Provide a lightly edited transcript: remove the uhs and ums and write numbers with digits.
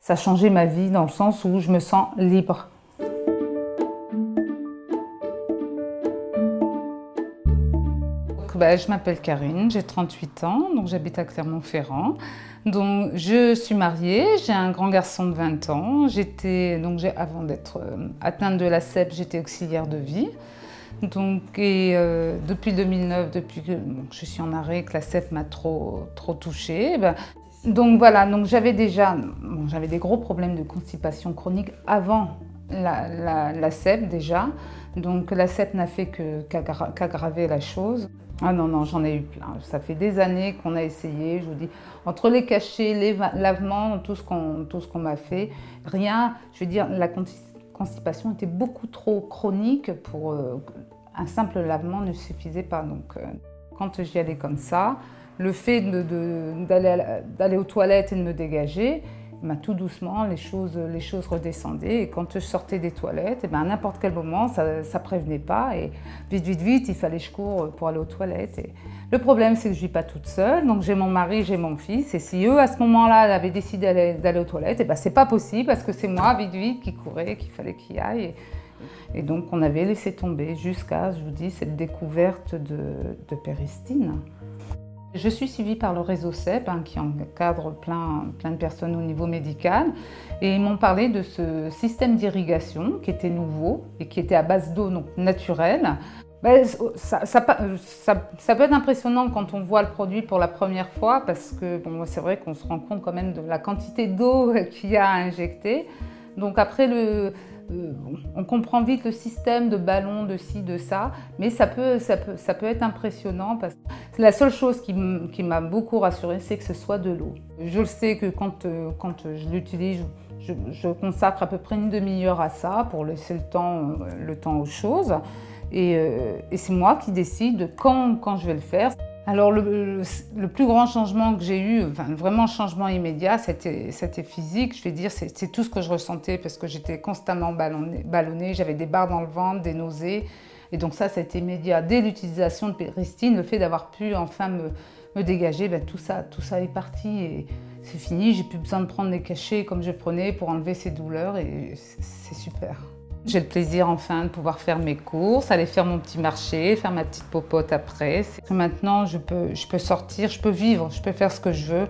Ça a changé ma vie dans le sens où je me sens libre. Je m'appelle Karine, j'ai 38 ans, donc j'habite à Clermont-Ferrand. Donc je suis mariée, j'ai un grand garçon de 20 ans. Avant d'être atteinte de la SEP, j'étais auxiliaire de vie. Depuis 2009, depuis que je suis en arrêt, que la SEP m'a trop touchée, j'avais des gros problèmes de constipation chronique avant la SEP déjà. Donc la SEP n'a fait qu'aggraver la chose. Ah non, j'en ai eu plein. Ça fait des années qu'on a essayé, je vous dis, entre les cachets, les lavements, tout ce qu'on m'a fait, rien, je veux dire, la constipation était beaucoup trop chronique pour un simple lavement ne suffisait pas. Donc quand j'y allais comme ça, le fait d'aller aux toilettes et de me dégager, tout doucement, les choses redescendaient. Et quand je sortais des toilettes, à n'importe quel moment, ça ne prévenait pas. Et vite, il fallait que je cours pour aller aux toilettes. Et le problème, c'est que je ne vis pas toute seule. Donc j'ai mon mari, j'ai mon fils. Et si eux, à ce moment-là, avaient décidé d'aller aux toilettes, c'est pas possible parce que c'est moi, vite, qui courais, qu'il fallait qu'il aille. Et donc on avait laissé tomber jusqu'à, je vous dis, cette découverte de Péristine. Je suis suivie par le réseau SEP qui encadre plein de personnes au niveau médical et ils m'ont parlé de ce système d'irrigation qui était nouveau et qui était à base d'eau naturelle. Ça peut être impressionnant quand on voit le produit pour la première fois parce que c'est vrai qu'on se rend compte quand même de la quantité d'eau qu'il y a à injecter. Donc après on comprend vite le système de ballon, de ci, de ça, mais ça peut être impressionnant parce que la seule chose qui m'a beaucoup rassurée, c'est que ce soit de l'eau. Je le sais que quand je l'utilise, je consacre à peu près une demi-heure à ça pour laisser le temps aux choses. Et c'est moi qui décide quand je vais le faire. Alors le plus grand changement que j'ai eu, vraiment changement immédiat, c'était physique. Je vais dire, c'est tout ce que je ressentais parce que j'étais constamment ballonnée, j'avais des barres dans le ventre, des nausées. Et donc ça a été immédiat. Dès l'utilisation de Péristine, le fait d'avoir pu enfin me dégager, tout ça est parti et c'est fini. J'ai plus besoin de prendre des cachets comme je prenais pour enlever ces douleurs et c'est super. J'ai le plaisir enfin de pouvoir faire mes courses, aller faire mon petit marché, faire ma petite popote après. Maintenant, je peux sortir, je peux vivre, je peux faire ce que je veux.